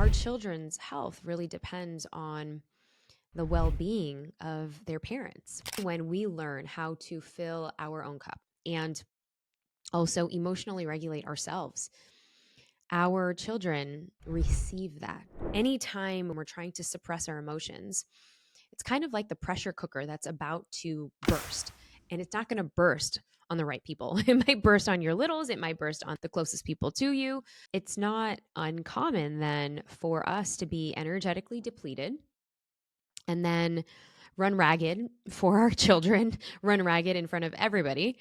our children's health really depends on the well-being of their parents. When we learn how to fill our own cup and also emotionally regulate ourselves, our children receive that. Anytime when we're trying to suppress our emotions, it's kind of like the pressure cooker that's about to burst. And it's not going to burst on the right people. It might burst on your littles, it might burst on the closest people to you. It's not uncommon then for us to be energetically depleted and then run ragged for our children, run ragged in front of everybody,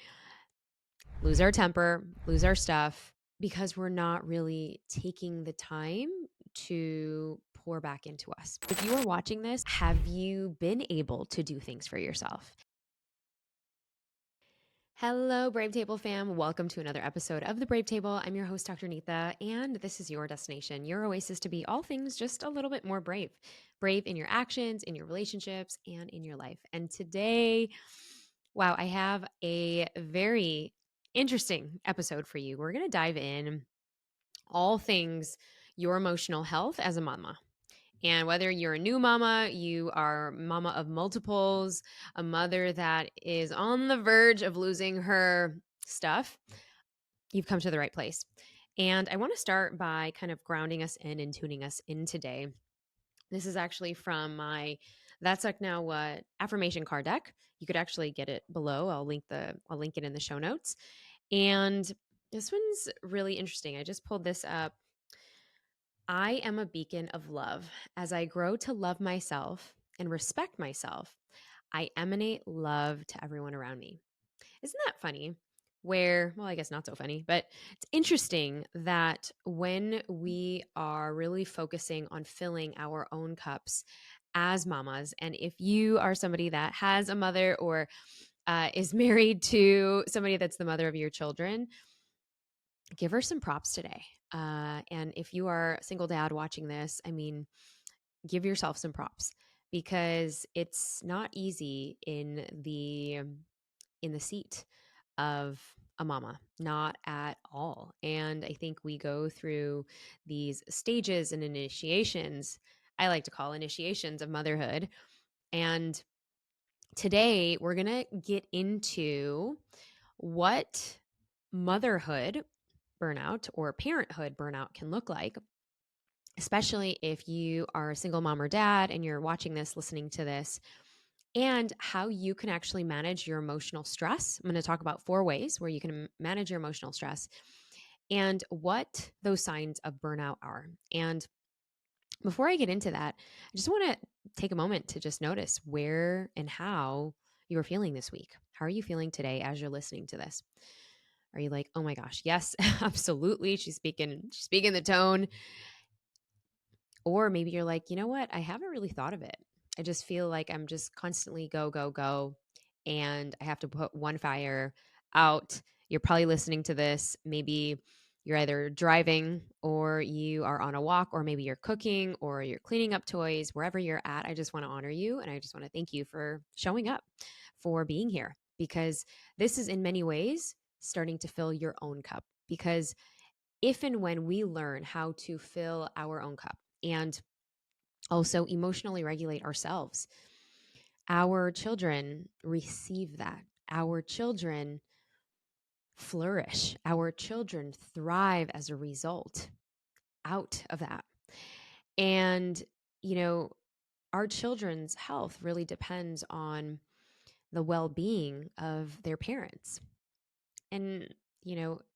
lose our temper, lose our stuff because we're not really taking the time to pour back into us. If you are watching this, have you been able to do things for yourself? Hello, Brave Table fam. Welcome to another episode of the Brave Table. I'm your host, Dr. Neeta, and this is your destination, your oasis to be all things just a little bit more brave. Brave in your actions, in your relationships, and in your life. And today, wow, I have a very interesting episode for you. We're going to dive in all things your emotional health as a mama. And whether you're a new mama, you are mama of multiples, a mother that is on the verge of losing her stuff, you've come to the right place. And I want to start by kind of grounding us in and tuning us in today. This is actually from my That's Like Now What affirmation card deck. You could actually get it below. I'll link it in the show notes. And this one's really interesting. I just pulled this up. I am a beacon of love. As I grow to love myself and respect myself, I emanate love to everyone around me. Isn't that funny? Well, I guess not so funny, but it's interesting that when we are really focusing on filling our own cups as mamas, and if you are somebody that has a mother or is married to somebody that's the mother of your children, give her some props today. And if you are a single dad watching this, I mean, give yourself some props because it's not easy in the seat of a mama, not at all. And I think we go through these stages and initiations. I like to call initiations of motherhood. And today we're going to get into what motherhood burnout or parenthood burnout can look like, especially if you are a single mom or dad and you're watching this, listening to this, and how you can actually manage your emotional stress. I'm going to talk about 4 ways where you can manage your emotional stress and what those signs of burnout are. And before I get into that, I just want to take a moment to just notice where and how you are feeling this week. How are you feeling today as you're listening to this? Are you like, oh my gosh, yes, absolutely. She's speaking the tone. Or maybe you're like, you know what? I haven't really thought of it. I just feel like I'm just constantly go, go, go. And I have to put one fire out. You're probably listening to this. Maybe you're either driving or you are on a walk, or maybe you're cooking or you're cleaning up toys, wherever you're at. I just want to honor you. And I just want to thank you for showing up, for being here, because this is in many ways starting to fill your own cup. Because if and when we learn how to fill our own cup and also emotionally regulate ourselves, our children receive that. Our children flourish. Our children thrive as a result out of that. And, you know, our children's health really depends on the well-being of their parents. And,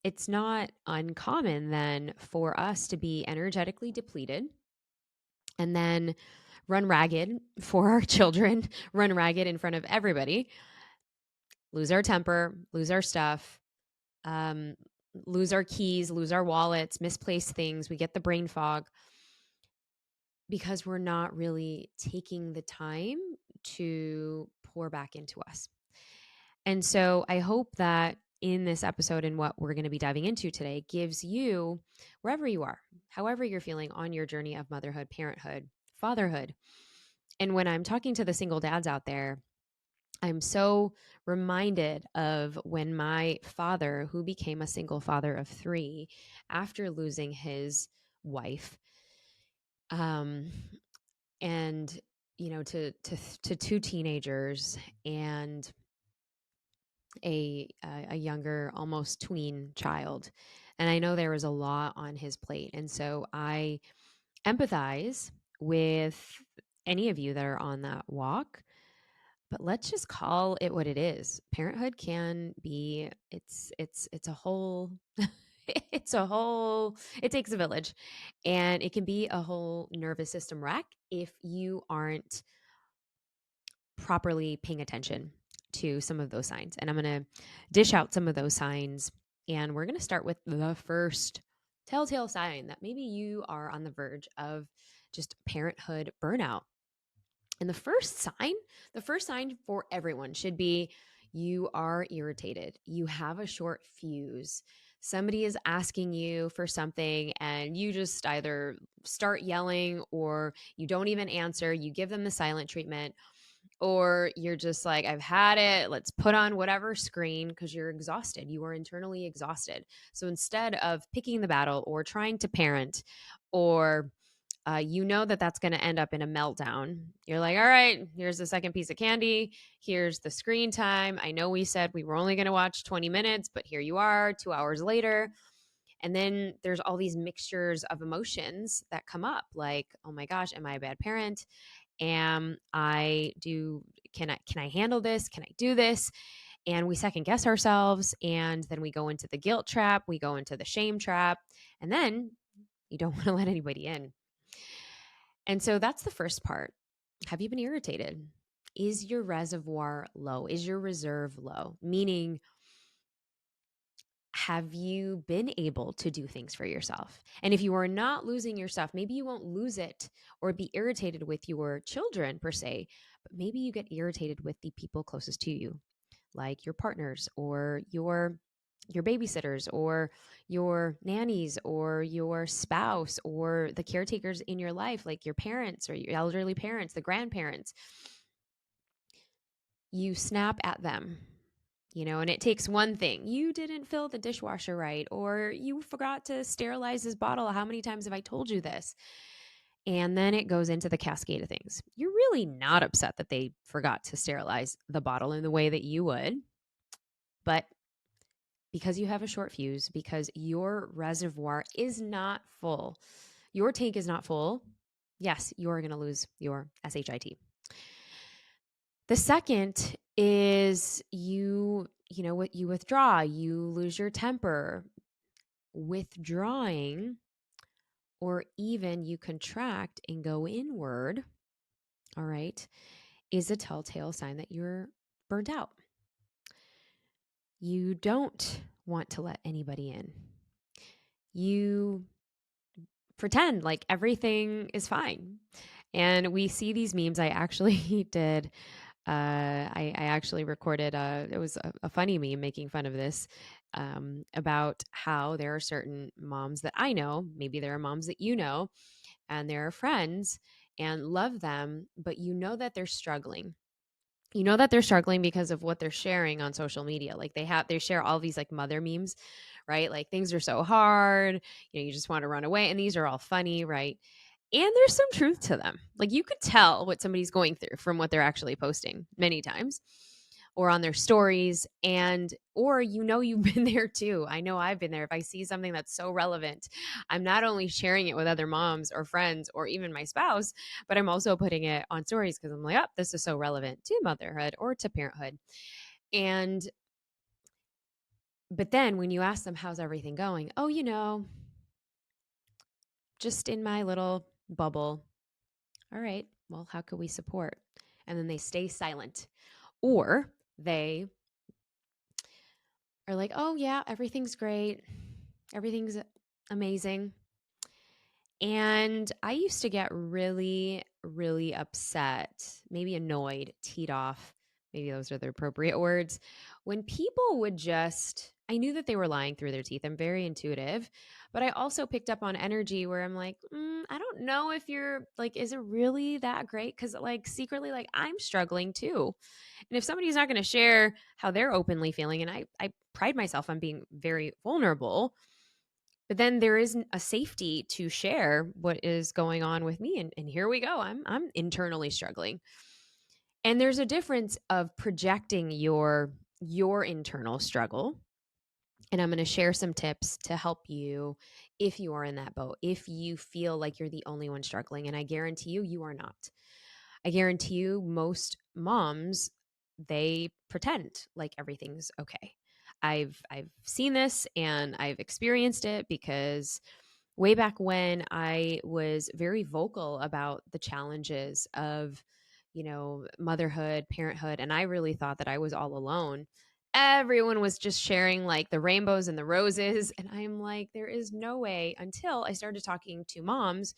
it's not uncommon then for us to be energetically depleted and then run ragged for our children, run ragged in front of everybody, lose our temper, lose our stuff, um, lose our keys, lose our wallets, misplace things. We get the brain fog because we're not really taking the time to pour back into us. And so I hope that in this episode and what we're going to be diving into today gives you, wherever you are, however you're feeling on your journey of motherhood, parenthood, fatherhood. And when I'm talking to the single dads out there, I'm so reminded of when my father, who became a single father of 3 after losing his wife, Um, and to two teenagers and a younger, almost tween child. And I know there was a lot on his plate. And so I empathize with any of you that are on that walk, but let's just call it what it is. Parenthood can be it's a whole it's a whole it takes a village, and it can be a whole nervous system wreck if you aren't properly paying attention to some of those signs. And I'm going to dish out some of those signs. And we're going to start with the first telltale sign that maybe you are on the verge of just parenthood burnout. And the first sign for everyone should be you are irritated. You have a short fuse. Somebody is asking you for something and you just either start yelling or you don't even answer. You give them the silent treatment, or you're just like, I've had it. Let's put on whatever screen because you're exhausted. You are internally exhausted. So instead of picking the battle or trying to parent, or you know that that's going to end up in a meltdown. You're like, all right, here's the second piece of candy. Here's the screen time. I know we said we were only going to watch 20 minutes, but here you are 2 hours later. And then there's all these mixtures of emotions that come up like, oh my gosh, am I a bad parent? Can I handle this? Can I do this? And we second guess ourselves. And then we go into the guilt trap. We go into the shame trap. And then you don't want to let anybody in. And so that's the first part. Have you been irritated? Is your reservoir low? Is your reserve low? Meaning, have you been able to do things for yourself? And if you are not losing your stuff, maybe you won't lose it or be irritated with your children per se, but maybe you get irritated with the people closest to you, like your partners or your babysitters or your nannies or your spouse or the caretakers in your life, like your parents or your elderly parents, the grandparents. You snap at them, and it takes one thing. You didn't fill the dishwasher right, or you forgot to sterilize this bottle. How many times have I told you this? And then it goes into the cascade of things. You're really not upset that they forgot to sterilize the bottle in the way that you would, but because you have a short fuse, because your reservoir is not full, your tank is not full, yes, you're going to lose your SHIT. The second is what you withdraw, you lose your temper. Withdrawing, or even you contract and go inward, all right, is a telltale sign that you're burnt out. You don't want to let anybody in. You pretend like everything is fine. And we see these memes. I actually did. I actually recorded. It was a funny meme making fun of this, about how there are certain moms that I know. Maybe there are moms that you know, and they're friends and love them, but you know that they're struggling. You know that they're struggling because of what they're sharing on social media. Like they share all these like mother memes, right? Like things are so hard, you just want to run away. And these are all funny, right? And there's some truth to them. Like you could tell what somebody's going through from what they're actually posting many times or on their stories. And or you've been there too. I know I've been there. If I see something that's so relevant, I'm not only sharing it with other moms or friends or even my spouse, but I'm also putting it on stories because I'm like, oh, this is so relevant to motherhood or to parenthood. And but then when you ask them, how's everything going? Oh, just in my little bubble. All right, well, how could we support? And then they stay silent. Or they are like, oh, yeah, everything's great. Everything's amazing. And I used to get really, really upset, maybe annoyed, teed off. Maybe those are the appropriate words. When people would I knew that they were lying through their teeth. I'm very intuitive, but I also picked up on energy where I'm like, I don't know if you're like, is it really that great? Because like secretly, like I'm struggling too. And if somebody's not going to share how they're openly feeling, and I pride myself on being very vulnerable, But then there isn't a safety to share what is going on with me. And here we go. I'm internally struggling. And there's a difference of projecting your internal struggle. And I'm going to share some tips to help you if you are in that boat, if you feel like you're the only one struggling. And I guarantee you, you are not. I guarantee you, most moms, they pretend like everything's okay. I've seen this and I've experienced it because way back when I was very vocal about the challenges of, motherhood, parenthood, and I really thought that I was all alone. Everyone was just sharing like the rainbows and the roses. And I'm like, there is no way, until I started talking to moms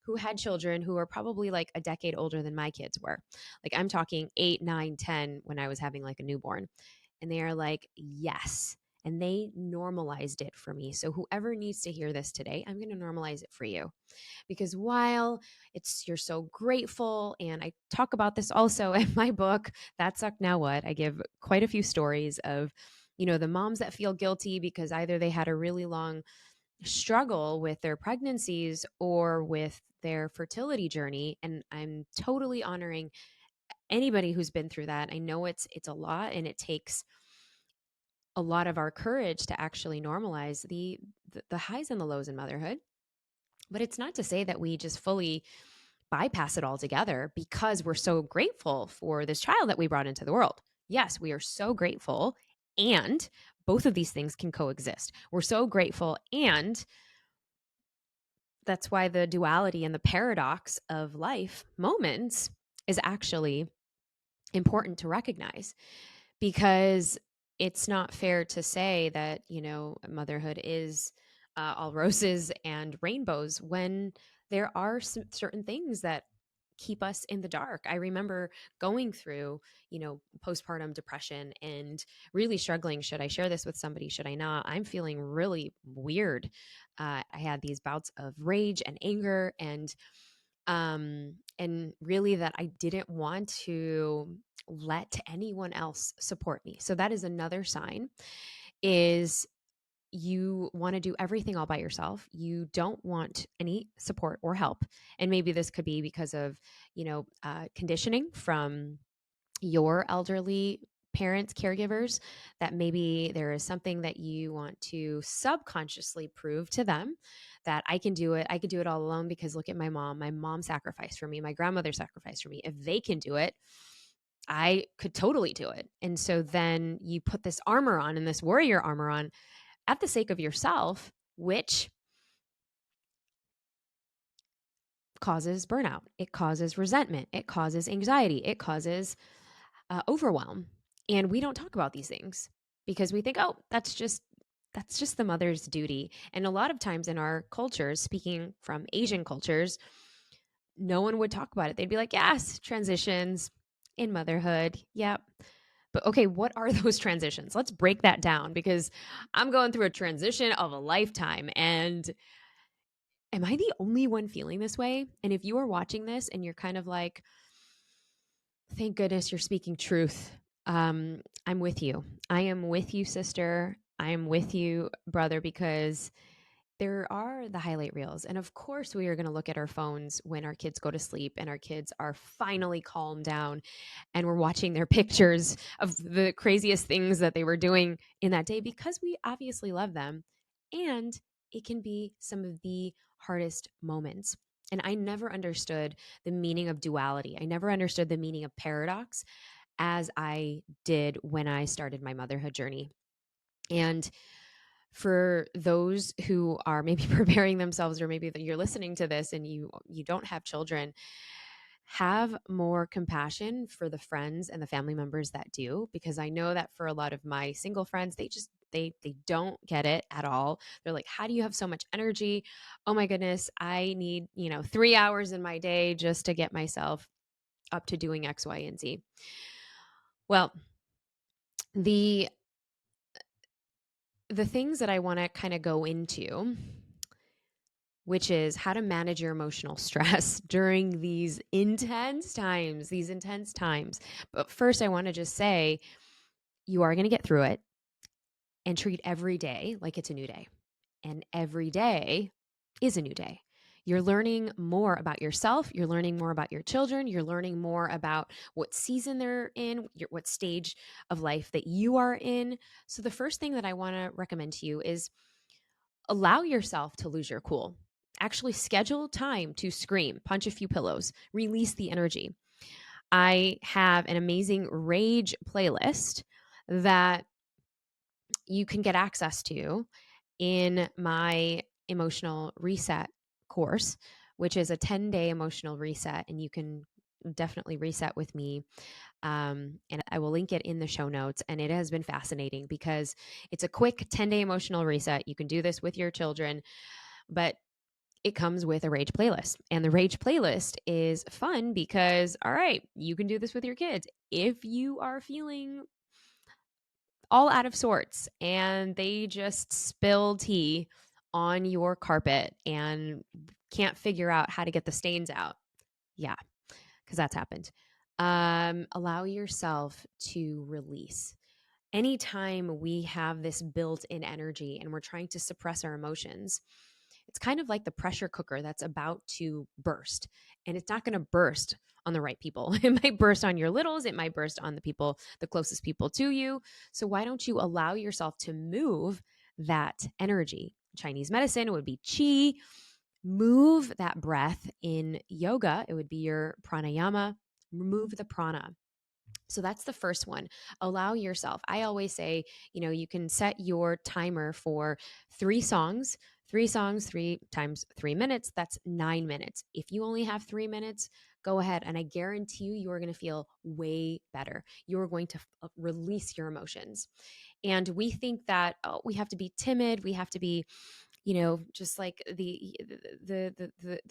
who had children who are probably like a decade older than my kids were. Like I'm talking 8, 9, 10 when I was having like a newborn. And they are like, yes. And they normalized it for me. So whoever needs to hear this today, I'm going to normalize it for you. Because while you're so grateful, and I talk about this also in my book, That Sucked Now What, I give quite a few stories of, the moms that feel guilty because either they had a really long struggle with their pregnancies or with their fertility journey. And I'm totally honoring anybody who's been through that. I know it's a lot, and it takes a lot of our courage to actually normalize the highs and the lows in motherhood. But it's not to say that we just fully bypass it altogether because we're so grateful for this child that we brought into the world. Yes, we are so grateful, and both of these things can coexist. We're so grateful, and that's why the duality and the paradox of life moments is actually important to recognize, because it's not fair to say that, motherhood is all roses and rainbows when there are some certain things that keep us in the dark. I remember going through, postpartum depression and really struggling. Should I share this with somebody? Should I not? I'm feeling really weird. I had these bouts of rage and anger, and really that I didn't want to let anyone else support me. So that is another sign, is you want to do everything all by yourself. You don't want any support or help. And maybe this could be because of, conditioning from your elderly parents, caregivers, that maybe there is something that you want to subconsciously prove to them, that I can do it. I could do it all alone because look at my mom. My mom sacrificed for me. My grandmother sacrificed for me. If they can do it, I could totally do it. And so then you put this armor on, and this warrior armor on, at the sake of yourself, which causes burnout. It causes resentment. It causes anxiety. It causes overwhelm. And we don't talk about these things because we think, oh, that's just the mother's duty. And a lot of times in our cultures, speaking from Asian cultures, no one would talk about it. They'd be like, yes, transitions in motherhood. Yep. But okay, what are those transitions? Let's break that down, because I'm going through a transition of a lifetime. And am I the only one feeling this way? And if you are watching this and you're kind of like, thank goodness you're speaking truth, I'm with you. I am with you, sister. I am with you, brother, because there are the highlight reels. And of course, we are going to look at our phones when our kids go to sleep and our kids are finally calmed down, and we're watching their pictures of the craziest things that they were doing in that day, because we obviously love them. And it can be some of the hardest moments. And I never understood the meaning of duality. I never understood the meaning of paradox as I did when I started my motherhood journey. And for those who are maybe preparing themselves, or maybe that you're listening to this and you don't have children, have more compassion for the friends and the family members that do, because I know that for a lot of my single friends, they don't get it at all. They're like, how do you have so much energy? Oh my goodness, I need, 3 hours in my day just to get myself up to doing X, Y, and Z. Well, the the things that I want to kind of go into, which is how to manage your emotional stress during these intense times, But first, I want to just say, you are going to get through it, and treat every day like it's a new day. And every day is a new day. You're learning more about yourself. You're learning more about your children. You're learning more about what season they're in, what stage of life that you are in. So, the first thing that I want to recommend to you is allow yourself to lose your cool. Actually, schedule time to scream, punch a few pillows, release the energy. I have an amazing rage playlist that you can get access to in my emotional reset course, which is a 10-day emotional reset. And you can definitely reset with me. And I will link it in the show notes. And it has been fascinating because it's a quick 10-day emotional reset. You can do this with your children, but it comes with a rage playlist. And the rage playlist is fun because, all right, you can do this with your kids. If you are feeling all out of sorts and they just spill tea on your carpet and can't figure out how to get the stains out. Yeah, because that's happened. Allow yourself to release. Anytime we have this built in energy and we're trying to suppress our emotions, it's kind of like the pressure cooker that's about to burst. And it's not going to burst on the right people. It might burst on your littles, it might burst on the people, the closest people to you. So why don't you allow yourself to move that energy? Chinese medicine, it would be qi. Move that breath. In yoga, it would be your pranayama. Remove the prana. So that's the first one. Allow yourself. I always say, you can set your timer for 3 songs, 3 songs, 3 times 3 minutes. That's 9 minutes. If you only have 3 minutes, go ahead. And I guarantee you, you're going to feel way better. You're going to release your emotions. And we think that, oh, we have to be timid. We have to be, just like the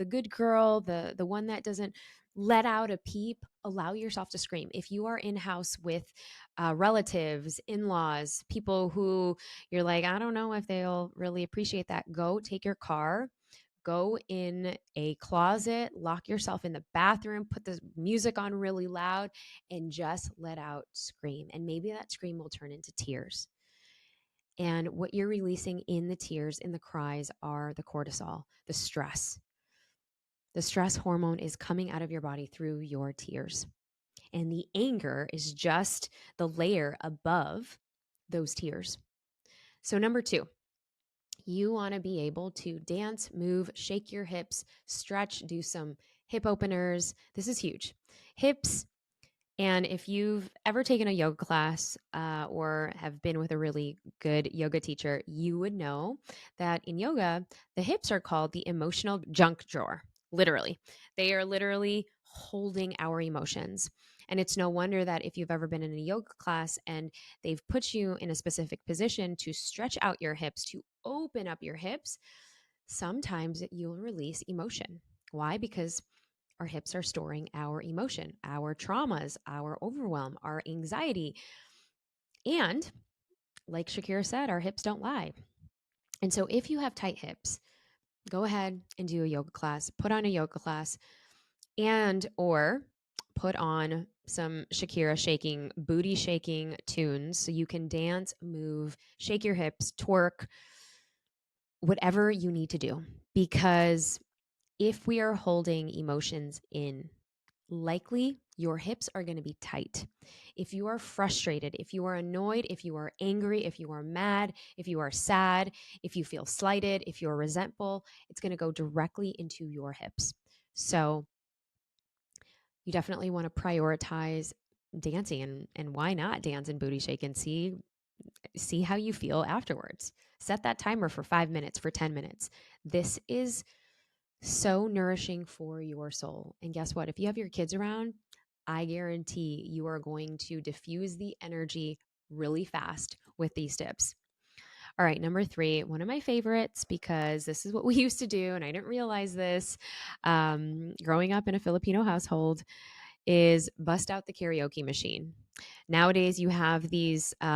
good girl, the one that doesn't let out a peep. Allow yourself to scream. If you are in house with relatives, in-laws, people who you're like, I don't know if they'll really appreciate that, go take your car, go in a closet, lock yourself in the bathroom, put the music on really loud, and just let out scream. And maybe that scream will turn into tears. And what you're releasing in the tears, in the cries, are the cortisol, the stress. The stress hormone is coming out of your body through your tears. And the anger is just the layer above those tears. So, number 2, you want to be able to dance, move, shake your hips, stretch, do some hip openers. This is huge. Hips. And if you've ever taken a yoga class or have been with a really good yoga teacher, you would know that in yoga, the hips are called the emotional junk drawer. Literally, they are literally holding our emotions. And it's no wonder that if you've ever been in a yoga class and they've put you in a specific position to stretch out your hips, to open up your hips, sometimes you'll release emotion. Why? Because our hips are storing our emotion, our traumas, our overwhelm, our anxiety. And like Shakira said, our hips don't lie. And so if you have tight hips, go ahead and do a yoga class, put on a yoga class, and or put on some Shakira shaking, booty shaking tunes so you can dance, move, shake your hips, twerk, whatever you need to do. Because if we are holding emotions in, likely your hips are going to be tight. If you are frustrated, if you are annoyed, if you are angry, if you are mad, if you are sad, if you feel slighted, if you're resentful, it's going to go directly into your hips. So you definitely want to prioritize dancing, and why not dance and booty shake and see how you feel afterwards. Set that timer for 5 minutes, for 10 minutes. This is so nourishing for your soul. And guess what? If you have your kids around, I guarantee you are going to diffuse the energy really fast with these tips. All right, number 3, one of my favorites, because this is what we used to do, and I didn't realize this growing up in a Filipino household, is bust out the karaoke machine. Nowadays, you have these, these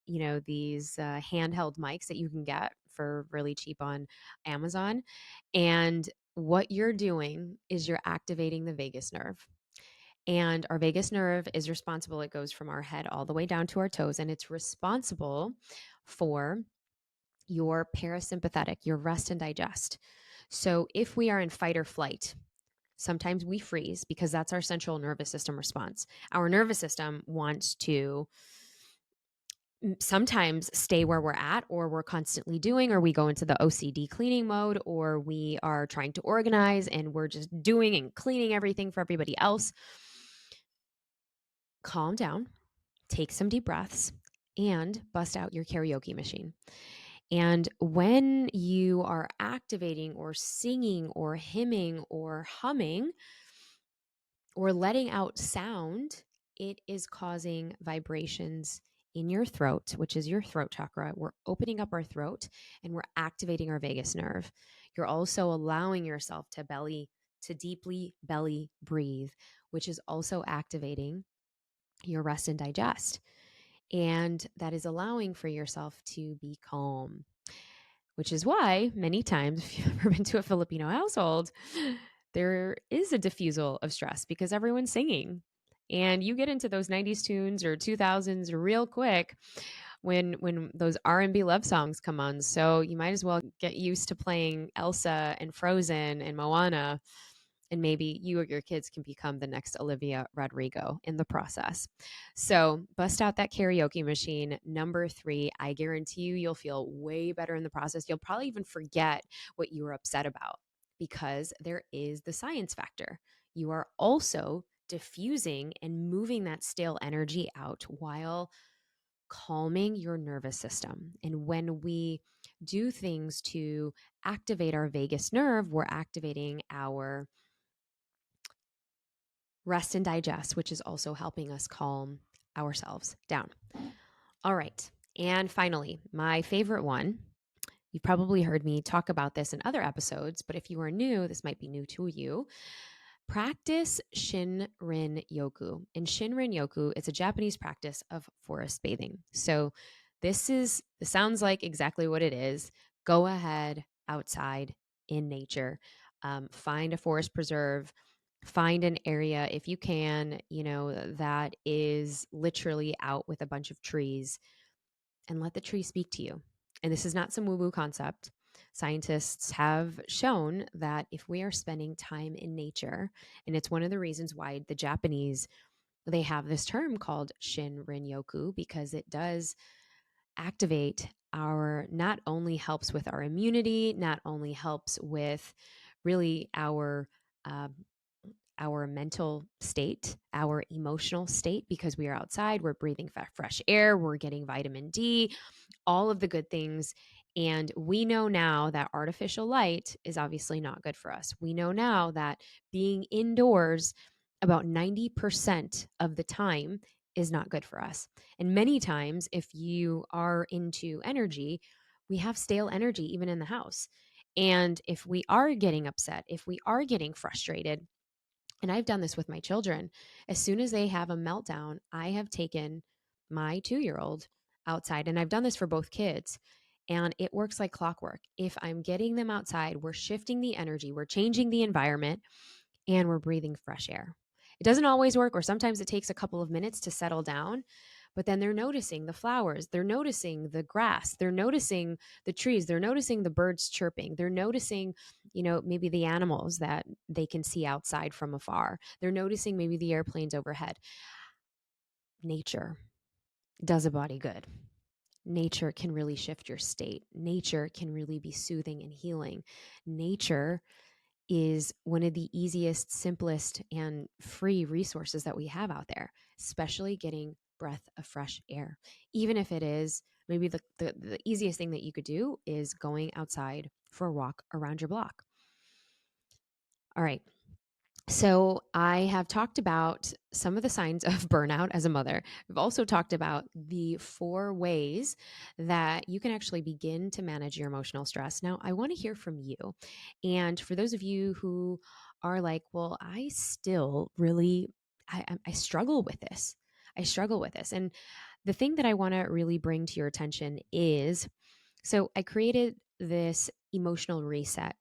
handheld mics that you can get for really cheap on Amazon. And what you're doing is you're activating the vagus nerve. And our vagus nerve is responsible, it goes from our head all the way down to our toes, and it's responsible for your parasympathetic, your rest and digest. So if we are in fight or flight, sometimes we freeze because that's our central nervous system response. Our nervous system wants to sometimes stay where we're at, or we're constantly doing, or we go into the OCD cleaning mode, or we are trying to organize and we're just doing and cleaning everything for everybody else. Calm down, take some deep breaths, and bust out your karaoke machine. And when you are activating or singing or hymning or humming or letting out sound, it is causing vibrations in your throat, which is your throat chakra. We're opening up our throat and we're activating our vagus nerve. You're also allowing yourself to deeply belly breathe, which is also activating your rest and digest. And that is allowing for yourself to be calm, which is why many times, if you've ever been to a Filipino household, there is a diffusal of stress because everyone's singing. And you get into those 90s tunes or 2000s real quick when those R&B love songs come on. So you might as well get used to playing Elsa and Frozen and Moana, and maybe you or your kids can become the next Olivia Rodrigo in the process. So bust out that karaoke machine. Number 3, I guarantee you'll feel way better in the process. You'll probably even forget what you were upset about because there is the science factor. You are also diffusing and moving that stale energy out while calming your nervous system. And when we do things to activate our vagus nerve, we're activating our rest and digest, which is also helping us calm ourselves down. All right. And finally, my favorite one. You've probably heard me talk about this in other episodes, but if you are new, this might be new to you. Practice Shinrin Yoku. And Shinrin Yoku is a Japanese practice of forest bathing. So this sounds like exactly what it is. Go ahead outside in nature. Find a forest preserve, find an area if you can, that is literally out with a bunch of trees, and let the tree speak to you. And this is not some woo-woo concept. Scientists have shown that if we are spending time in nature, and it's one of the reasons why the Japanese, they have this term called Shinrin Yoku, because it does activate not only helps with our immunity, not only helps with really um, our mental state, our emotional state, because we are outside, we're breathing fresh air, we're getting vitamin D, all of the good things. And we know now that artificial light is obviously not good for us. We know now that being indoors about 90% of the time is not good for us. And many times, if you are into energy, we have stale energy even in the house. And if we are getting upset, if we are getting frustrated, and I've done this with my children, as soon as they have a meltdown, I have taken my 2-year-old outside, and I've done this for both kids. And it works like clockwork. If I'm getting them outside, we're shifting the energy, we're changing the environment, and we're breathing fresh air. It doesn't always work, or sometimes it takes a couple of minutes to settle down, but then they're noticing the flowers, they're noticing the grass, they're noticing the trees, they're noticing the birds chirping, they're noticing, maybe the animals that they can see outside from afar, they're noticing maybe the airplanes overhead. Nature does a body good. Nature can really shift your state. Nature can really be soothing and healing. Nature is one of the easiest, simplest, and free resources that we have out there, especially getting breath of fresh air. Even if it is maybe the easiest thing that you could do is going outside for a walk around your block. All right. So I have talked about some of the signs of burnout as a mother. We've also talked about the 4 ways that you can actually begin to manage your emotional stress. Now, I want to hear from you. And for those of you who are like, well, I still really, I struggle with this. I struggle with this. And the thing that I want to really bring to your attention is, so I created this emotional reset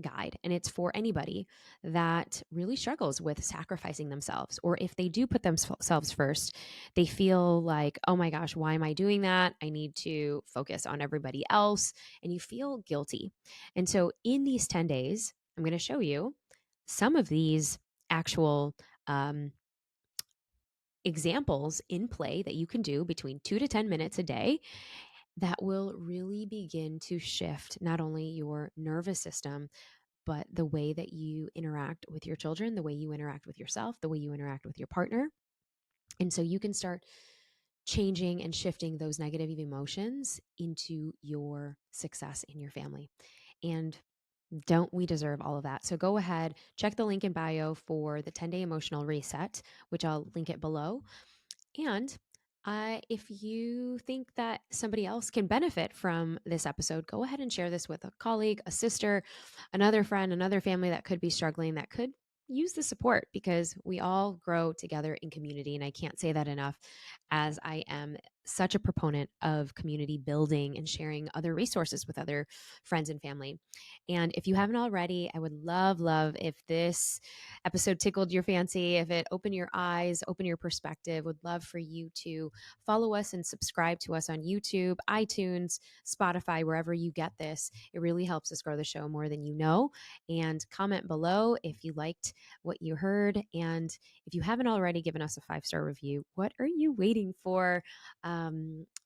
guide, and it's for anybody that really struggles with sacrificing themselves, or if they do put themselves first, they feel like, oh my gosh, why am I doing that? I need to focus on everybody else, and you feel guilty. And so in these 10 days, I'm going to show you some of these actual examples in play that you can do between 2 to 10 minutes a day that will really begin to shift not only your nervous system, but the way that you interact with your children, the way you interact with yourself, the way you interact with your partner. And so you can start changing and shifting those negative emotions into your success in your family. And don't we deserve all of that? So go ahead, check the link in bio for the 10-day emotional reset, which I'll link it below. And if you think that somebody else can benefit from this episode, go ahead and share this with a colleague, a sister, another friend, another family that could be struggling, that could use the support, because we all grow together in community. And I can't say that enough, as I am such a proponent of community building and sharing other resources with other friends and family. And if you haven't already, I would love if this episode tickled your fancy, if it opened your eyes, opened your perspective. Would love for you to follow us and subscribe to us on YouTube, iTunes, Spotify, wherever you get this. It really helps us grow the show more than you know. And comment below if you liked what you heard. And if you haven't already given us a 5-star review, what are you waiting for?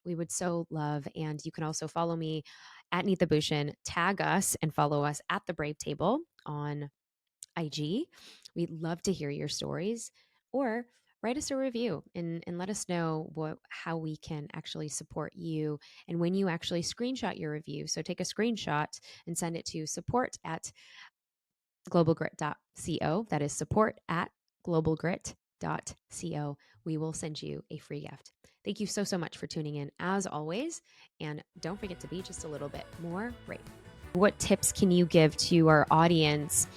We would so love. And you can also follow me at Neeta Bhushan, tag us and follow us at The Brave Table on IG. We'd love to hear your stories, or write us a review and let us know how we can actually support you. And when you actually screenshot your review, so take a screenshot and send it to support@globalgrit.co. That is support@globalgrit.co. We will send you a free gift. Thank you so much for tuning in, as always. And don't forget to be just a little bit more brave. What tips can you give to our audience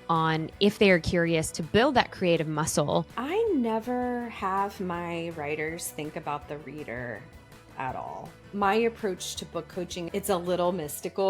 on if they are curious to build that creative muscle? I never have my writers think about the reader at all. My approach to book coaching, it's a little mystical.